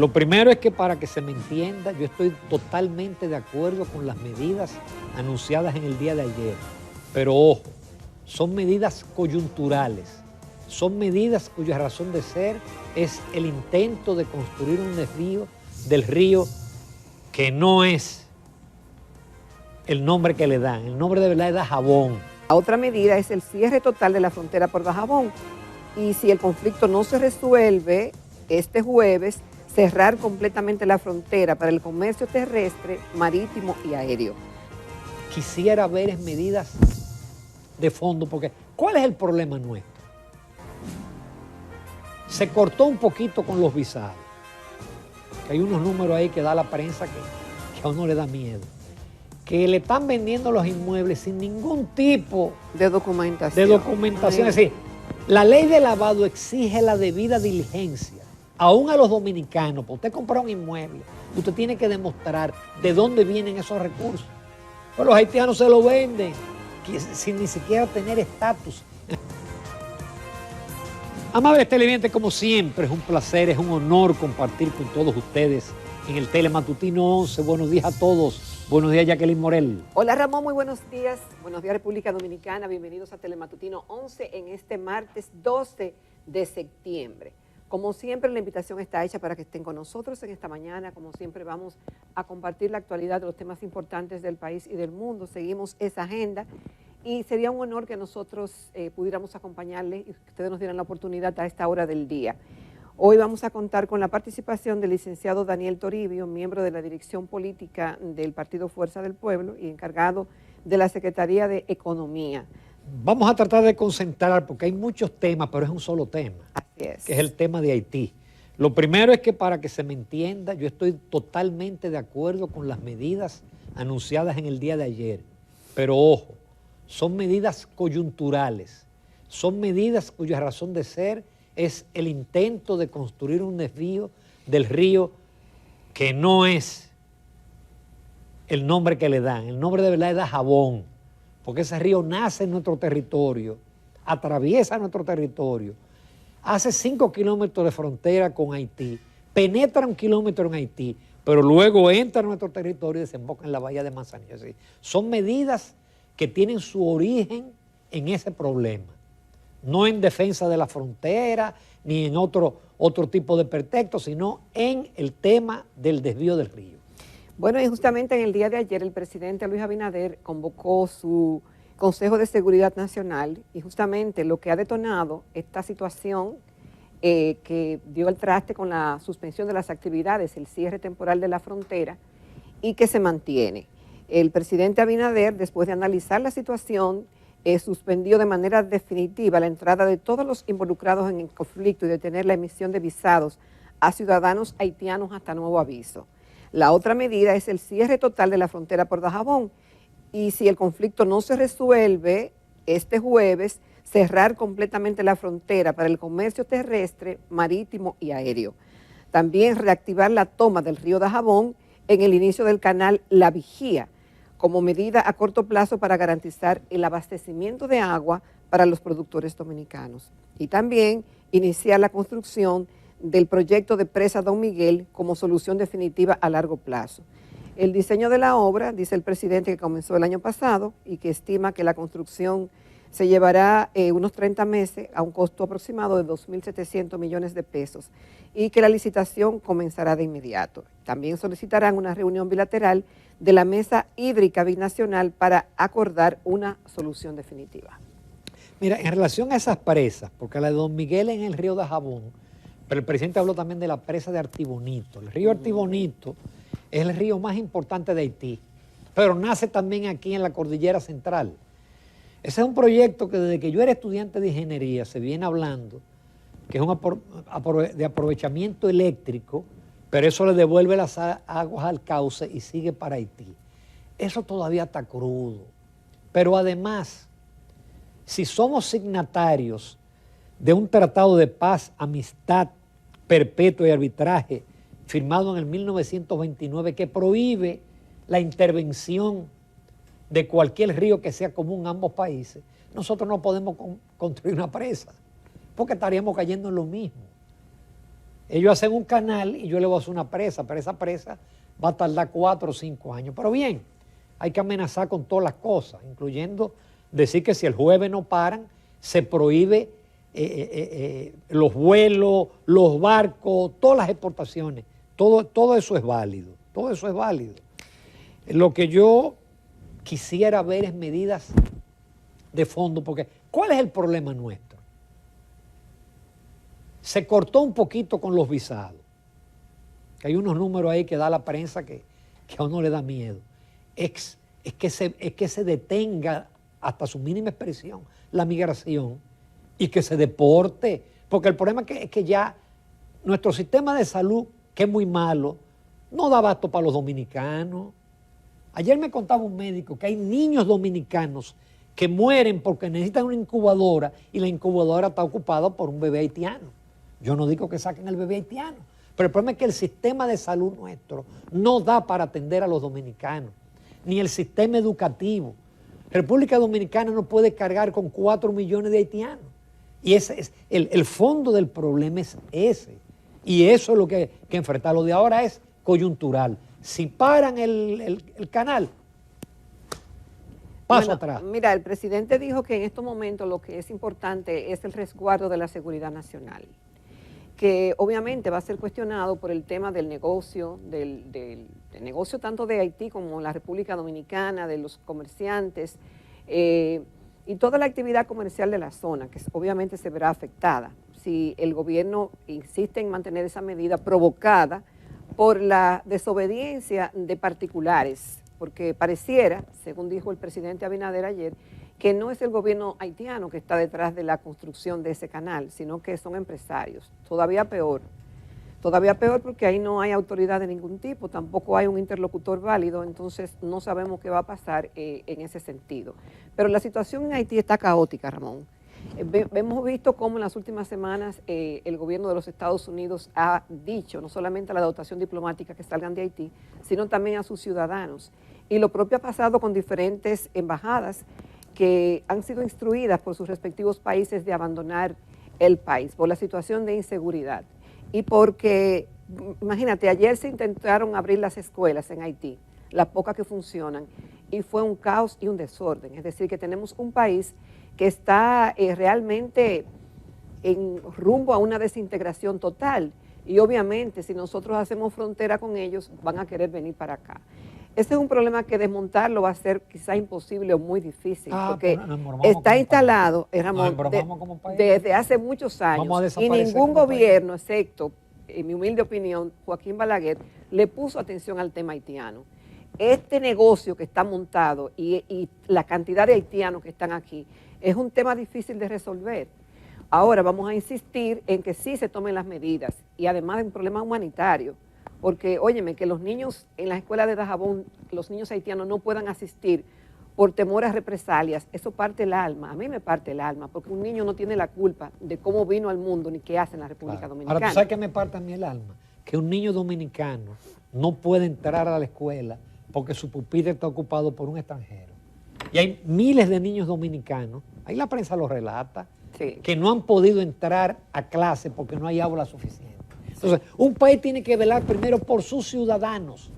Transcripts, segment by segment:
Lo primero es que para que se me entienda, yo estoy totalmente de acuerdo con las medidas anunciadas en el día de ayer. Pero ojo, son medidas coyunturales, son medidas cuya razón de ser es el intento de construir un desvío del río que no es el nombre que le dan. El nombre de verdad es Dajabón. La otra medida es el cierre total de la frontera por Dajabón. Y si el conflicto no se resuelve este jueves, cerrar completamente la frontera para el comercio terrestre, marítimo y aéreo. Quisiera ver medidas de fondo, porque ¿cuál es el problema nuestro? Se cortó un poquito con los visados, que hay unos números ahí que da la prensa que a uno le da miedo, que le están vendiendo los inmuebles sin ningún tipo de documentación. Es decir, la ley de lavado exige la debida diligencia. Aún a los dominicanos, para usted comprar un inmueble, usted tiene que demostrar de dónde vienen esos recursos. Pero los haitianos se lo venden sin ni siquiera tener estatus. Amables televidentes, como siempre, es un placer, es un honor compartir con todos ustedes en el Telematutino 11. Buenos días a todos. Buenos días, Jacqueline Morel. Hola, Ramón, muy buenos días. Buenos días, República Dominicana. Bienvenidos a Telematutino 11 en este martes 12 de septiembre. Como siempre, la invitación está hecha para que estén con nosotros en esta mañana. Como siempre, vamos a compartir la actualidad de los temas importantes del país y del mundo. Seguimos esa agenda y sería un honor que nosotros pudiéramos acompañarles y que ustedes nos dieran la oportunidad a esta hora del día. Hoy vamos a contar con la participación del licenciado Daniel Toribio, miembro de la dirección política del Partido Fuerza del Pueblo y encargado de la Secretaría de Economía. Vamos a tratar de concentrar, porque hay muchos temas, pero es un solo tema, Así es. Que es el tema de Haití. Lo primero es que para que se me entienda, yo estoy totalmente de acuerdo con las medidas anunciadas en el día de ayer. Pero ojo, son medidas coyunturales, son medidas cuya razón de ser es el intento de construir un desvío del río que no es el nombre que le dan. El nombre de verdad es Dajabón, porque ese río nace en nuestro territorio, atraviesa nuestro territorio, hace 5 kilómetros de frontera con Haití, penetra 1 kilómetro en Haití, pero luego entra a nuestro territorio y desemboca en la bahía de Manzanillo. Así, son medidas que tienen su origen en ese problema, no en defensa de la frontera, ni en otro tipo de pretexto, sino en el tema del desvío del río. Bueno, y justamente en el día de ayer el presidente Luis Abinader convocó su Consejo de Seguridad Nacional y justamente lo que ha detonado esta situación que dio el traste con la suspensión de las actividades, el cierre temporal de la frontera y que se mantiene. El presidente Abinader, después de analizar la situación, suspendió de manera definitiva la entrada de todos los involucrados en el conflicto y detener la emisión de visados a ciudadanos haitianos hasta nuevo aviso. La otra medida es el cierre total de la frontera por Dajabón y si el conflicto no se resuelve este jueves, cerrar completamente la frontera para el comercio terrestre, marítimo y aéreo. También reactivar la toma del río Dajabón en el inicio del canal La Vigía, como medida a corto plazo para garantizar el abastecimiento de agua para los productores dominicanos. Y también iniciar la construcción del proyecto de presa Don Miguel como solución definitiva a largo plazo. El diseño de la obra, dice el presidente, que comenzó el año pasado y que estima que la construcción se llevará unos 30 meses a un costo aproximado de 2.700 millones de pesos y que la licitación comenzará de inmediato. También solicitarán una reunión bilateral de la Mesa Hídrica Binacional para acordar una solución definitiva. Mira, en relación a esas presas, porque la de Don Miguel en el río Dajabón, pero el presidente habló también de la presa de Artibonito. El río Artibonito es el río más importante de Haití, pero nace también aquí en la Cordillera Central. Ese es un proyecto que desde que yo era estudiante de ingeniería se viene hablando, que es de aprovechamiento eléctrico, pero eso le devuelve las aguas al cauce y sigue para Haití. Eso todavía está crudo. Pero además, si somos signatarios de un tratado de paz, amistad, perpetuo y arbitraje firmado en el 1929 que prohíbe la intervención de cualquier río que sea común a ambos países, nosotros no podemos construir una presa porque estaríamos cayendo en lo mismo. Ellos hacen un canal y yo le voy a hacer una presa, pero esa presa va a tardar 4 o 5 años. Pero bien, hay que amenazar con todas las cosas, incluyendo decir que si el jueves no paran, se prohíbe los vuelos, los barcos, todas las exportaciones. Todo eso es válido, todo eso es válido. Lo que yo quisiera ver es medidas de fondo, porque ¿cuál es el problema nuestro? Se cortó un poquito con los visados, que hay unos números ahí que da la prensa que a uno le da miedo. Es que se detenga hasta su mínima expresión la migración y que se deporte, porque el problema es que ya nuestro sistema de salud, que es muy malo, no da abasto para los dominicanos. Ayer me contaba un médico que hay niños dominicanos que mueren porque necesitan una incubadora y la incubadora está ocupada por un bebé haitiano. Yo no digo que saquen el bebé haitiano, pero el problema es que el sistema de salud nuestro no da para atender a los dominicanos, ni el sistema educativo. República Dominicana no puede cargar con 4 millones de haitianos. Y ese es el fondo del problema es ese. Y eso es lo que enfrentar. Lo de ahora es coyuntural. Si paran el canal, paso atrás. Mira, el presidente dijo que en estos momentos lo que es importante es el resguardo de la seguridad nacional, que obviamente va a ser cuestionado por el tema del negocio, del negocio tanto de Haití como la República Dominicana, de los comerciantes y toda la actividad comercial de la zona, que obviamente se verá afectada si el gobierno insiste en mantener esa medida provocada por la desobediencia de particulares, porque pareciera, según dijo el presidente Abinader ayer, que no es el gobierno haitiano que está detrás de la construcción de ese canal, sino que son empresarios. Todavía peor porque ahí no hay autoridad de ningún tipo, tampoco hay un interlocutor válido, entonces no sabemos qué va a pasar en ese sentido. Pero la situación en Haití está caótica, Ramón. Hemos visto cómo en las últimas semanas el gobierno de los Estados Unidos ha dicho, no solamente a la dotación diplomática que salgan de Haití, sino también a sus ciudadanos. Y lo propio ha pasado con diferentes embajadas que han sido instruidas por sus respectivos países de abandonar el país por la situación de inseguridad. Y porque, imagínate, ayer se intentaron abrir las escuelas en Haití, las pocas que funcionan, y fue un caos y un desorden. Es decir, que tenemos un país que está realmente en rumbo a una desintegración total. Y obviamente, si nosotros hacemos frontera con ellos, van a querer venir para acá. Ese es un problema que desmontarlo va a ser quizá imposible o muy difícil, porque está instalado, Ramón, desde hace muchos años, y ningún gobierno, excepto, en mi humilde opinión, Joaquín Balaguer, le puso atención al tema haitiano. Este negocio que está montado y la cantidad de haitianos que están aquí es un tema difícil de resolver. Ahora vamos a insistir en que sí se tomen las medidas, y además es un problema humanitario. Porque, óyeme, que los niños en las escuelas de Dajabón, los niños haitianos no puedan asistir por temor a represalias, eso parte el alma, a mí me parte el alma, porque un niño no tiene la culpa de cómo vino al mundo ni qué hace en la República Dominicana. Ahora, ¿tú sabes qué me parte a mí el alma? Que un niño dominicano no puede entrar a la escuela porque su pupitre está ocupado por un extranjero. Y hay miles de niños dominicanos, ahí la prensa lo relata, sí, que no han podido entrar a clase porque no hay aula suficiente. Entonces, un país tiene que velar primero por sus ciudadanos,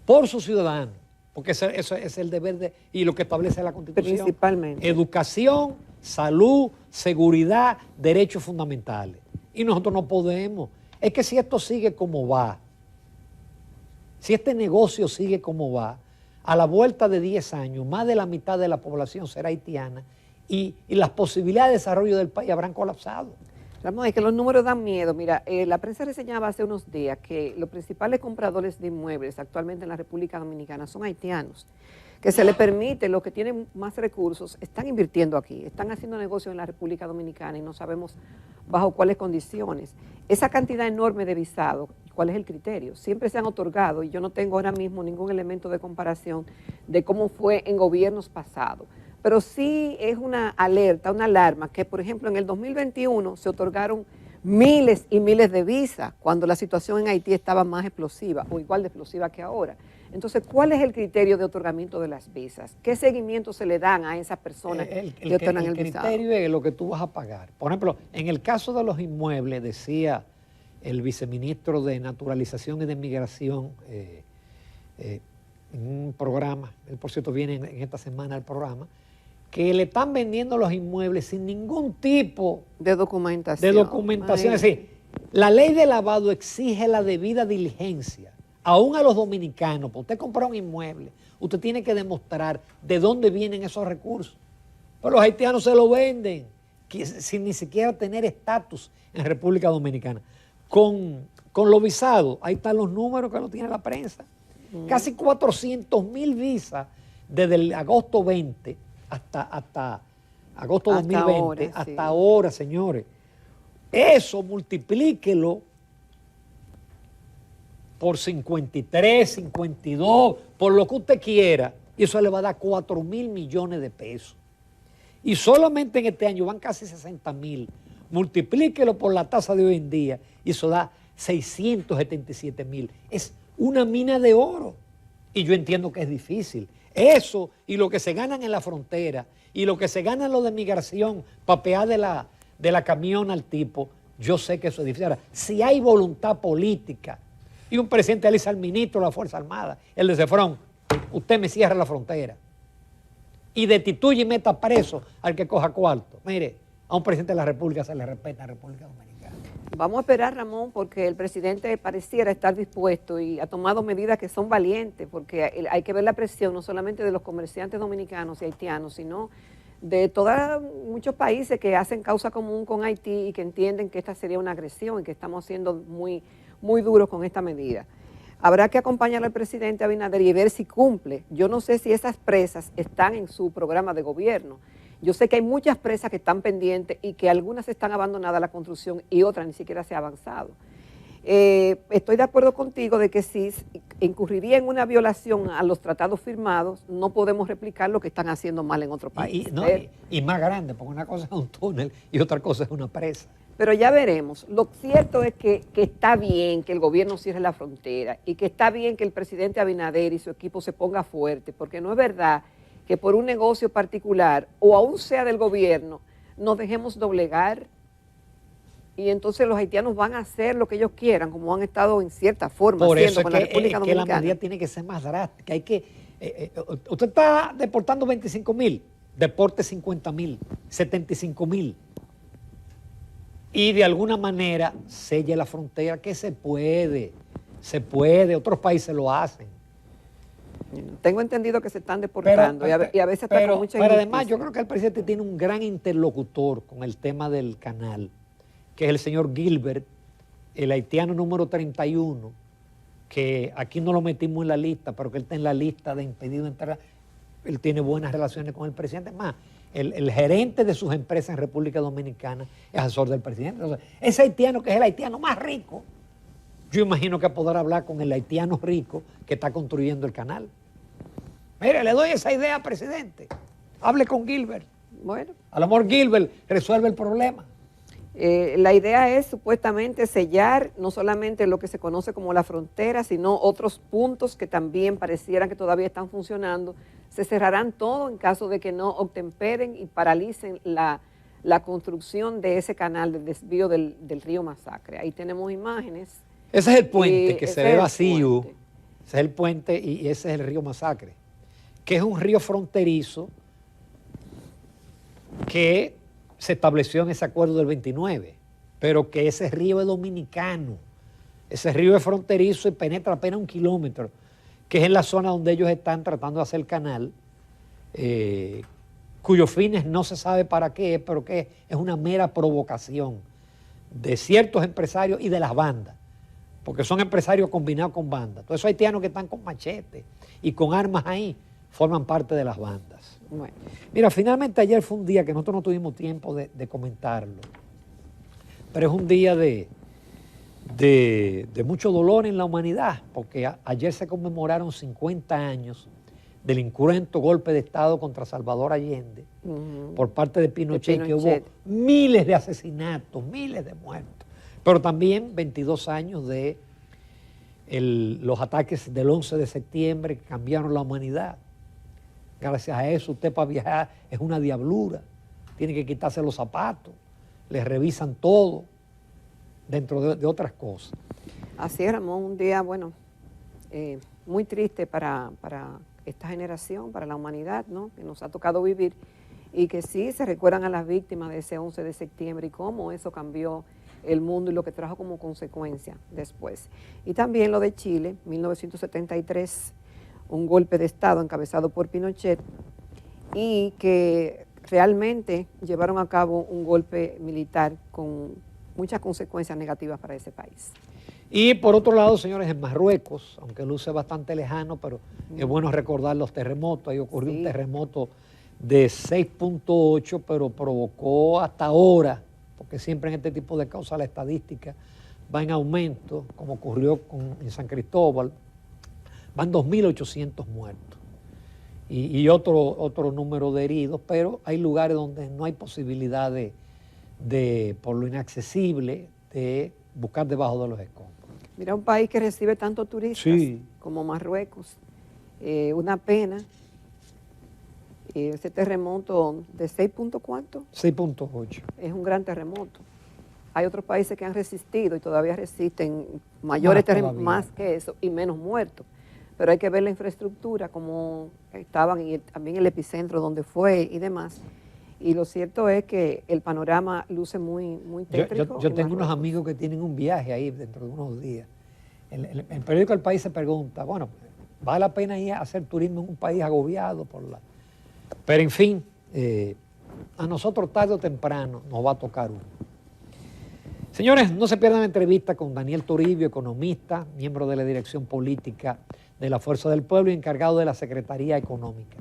porque eso es el deber y lo que establece la Constitución. Principalmente. Educación, salud, seguridad, derechos fundamentales. Y nosotros no podemos. Es que si esto sigue como va, si este negocio sigue como va, a la vuelta de 10 años, más de la mitad de la población será haitiana y las posibilidades de desarrollo del país habrán colapsado. Ramón, es que los números dan miedo. Mira, la prensa reseñaba hace unos días que los principales compradores de inmuebles actualmente en la República Dominicana son haitianos, que se les permite, los que tienen más recursos, están invirtiendo aquí, están haciendo negocios en la República Dominicana y no sabemos bajo cuáles condiciones. Esa cantidad enorme de visados, ¿cuál es el criterio? Siempre se han otorgado y yo no tengo ahora mismo ningún elemento de comparación de cómo fue en gobiernos pasados. Pero sí es una alerta, una alarma, que por ejemplo en el 2021 se otorgaron miles y miles de visas cuando la situación en Haití estaba más explosiva o igual de explosiva que ahora. Entonces, ¿cuál es el criterio de otorgamiento de las visas? ¿Qué seguimiento se le dan a esas personas que otorgan el visado? El criterio es lo que tú vas a pagar. Por ejemplo, en el caso de los inmuebles, decía el viceministro de Naturalización y de Migración en un programa, él por cierto viene en esta semana al programa, que le están vendiendo los inmuebles sin ningún tipo de documentación. Es decir, la ley de lavado exige la debida diligencia. Aún a los dominicanos, para usted comprar un inmueble, usted tiene que demostrar de dónde vienen esos recursos. Pero los haitianos se lo venden sin ni siquiera tener estatus en República Dominicana. Con los visados, ahí están los números que lo tiene la prensa. Casi 400,000 visas desde el agosto 20 hasta agosto 2020, hasta ahora, señores. Eso multiplíquelo por 53, 52, por lo que usted quiera, y eso le va a dar 4,000 millones de pesos. Y solamente en este año van casi 60,000. Multiplíquelo por la tasa de hoy en día, y eso da 677,000. Es una mina de oro. Y yo entiendo que es difícil. Eso y lo que se ganan en la frontera, y lo que se ganan lo de migración, papear de la camión al tipo, yo sé que eso es difícil. Ahora, si hay voluntad política, y un presidente le dice al ministro de la Fuerza Armada, el de Cefrón, usted me cierra la frontera y destituye y meta preso al que coja cuarto. Mire, a un presidente de la República se le respeta en la República Dominicana. Vamos a esperar, Ramón, porque el presidente pareciera estar dispuesto y ha tomado medidas que son valientes, porque hay que ver la presión no solamente de los comerciantes dominicanos y haitianos, sino de muchos países que hacen causa común con Haití y que entienden que esta sería una agresión y que estamos siendo muy duros con esta medida. Habrá que acompañar al presidente Abinader y ver si cumple. Yo no sé si esas presas están en su programa de gobierno. Yo sé que hay muchas presas que están pendientes y que algunas están abandonadas a la construcción y otras ni siquiera se ha avanzado. Estoy de acuerdo contigo de que si incurriría en una violación a los tratados firmados, no podemos replicar lo que están haciendo mal en otro país. Y más grande, porque una cosa es un túnel y otra cosa es una presa. Pero ya veremos. Lo cierto es que está bien que el gobierno cierre la frontera y que está bien que el presidente Abinader y su equipo se ponga fuerte, porque no es verdad que por un negocio particular, o aún sea del gobierno, nos dejemos doblegar y entonces los haitianos van a hacer lo que ellos quieran, como han estado en cierta forma haciendo con la República Dominicana. Que la medida tiene que ser más drástica. Usted está deportando 25,000, deporte 50,000, 75,000. Y de alguna manera selle la frontera, que se puede, otros países lo hacen. Tengo entendido que se están deportando y a veces está con mucha injusticia. Pero además yo creo que el presidente tiene un gran interlocutor con el tema del canal, que es el señor Gilbert, el haitiano número 31, que aquí no lo metimos en la lista, pero que él está en la lista de impedido entrar. Él tiene buenas relaciones con el presidente. Más, el gerente de sus empresas en República Dominicana es asesor del presidente. Entonces, ese haitiano, que es el haitiano más rico, yo imagino que podrá hablar con el haitiano rico que está construyendo el canal. Mire, le doy esa idea, presidente. Hable con Gilbert. Bueno. A lo mejor Gilbert resuelve el problema. La idea es supuestamente sellar no solamente lo que se conoce como la frontera, sino otros puntos que también parecieran que todavía están funcionando. Se cerrarán todo en caso de que no obtemperen y paralicen la construcción de ese canal de desvío del río Masacre. Ahí tenemos imágenes. Ese es el puente que se ve vacío. Ese es el puente y ese es el río Masacre, que es un río fronterizo que se estableció en ese acuerdo del 29, pero que ese río es dominicano. Ese río es fronterizo y penetra apenas 1 kilómetro, que es en la zona donde ellos están tratando de hacer el canal, cuyos fines no se sabe para qué, pero que es una mera provocación de ciertos empresarios y de las bandas, porque son empresarios combinados con bandas. Todos esos haitianos que están con machetes y con armas ahí forman parte de las bandas. Bueno. Mira, finalmente ayer fue un día que nosotros no tuvimos tiempo de comentarlo, pero es un día de mucho dolor en la humanidad, porque ayer se conmemoraron 50 años del incruento golpe de Estado contra Salvador Allende por parte de Pinochet, que hubo miles de asesinatos, miles de muertos, pero también 22 años de los ataques del 11 de septiembre que cambiaron la humanidad. Gracias a eso usted para viajar es una diablura, tiene que quitarse los zapatos, le revisan todo, dentro de otras cosas. Así es, Ramón, un día, bueno, muy triste para esta generación, para la humanidad, ¿no?, que nos ha tocado vivir, y que sí se recuerdan a las víctimas de ese 11 de septiembre y cómo eso cambió el mundo y lo que trajo como consecuencia después. Y también lo de Chile, 1973, un golpe de Estado encabezado por Pinochet, y que realmente llevaron a cabo un golpe militar con muchas consecuencias negativas para ese país. Y por otro lado, señores, en Marruecos, aunque luce bastante lejano, pero es bueno recordar los terremotos. Ahí ocurrió un terremoto de 6.8, pero provocó hasta ahora, porque siempre en este tipo de causas la estadística va en aumento, como ocurrió en San Cristóbal, van 2.800 muertos y otro número de heridos, pero hay lugares donde no hay posibilidad por lo inaccesible, de buscar debajo de los escombros. Mira, un país que recibe tanto turistas como Marruecos, una pena. Ese terremoto de 6 ¿cuánto? 6.8. Es un gran terremoto. Hay otros países que han resistido y todavía resisten mayores terremotos, más que eso, y menos muertos. Pero hay que ver la infraestructura, como estaban, y también el epicentro donde fue y demás. Y lo cierto es que el panorama luce muy tétrico. Yo tengo unos amigos que tienen un viaje ahí dentro de unos días. El periódico El País se pregunta, bueno, ¿vale la pena ir a hacer turismo en un país agobiado por la...? Pero en fin, a nosotros tarde o temprano nos va a tocar uno. Señores, no se pierdan la entrevista con Daniel Toribio, economista, miembro de la dirección política de la Fuerza del Pueblo y encargado de la Secretaría Económica.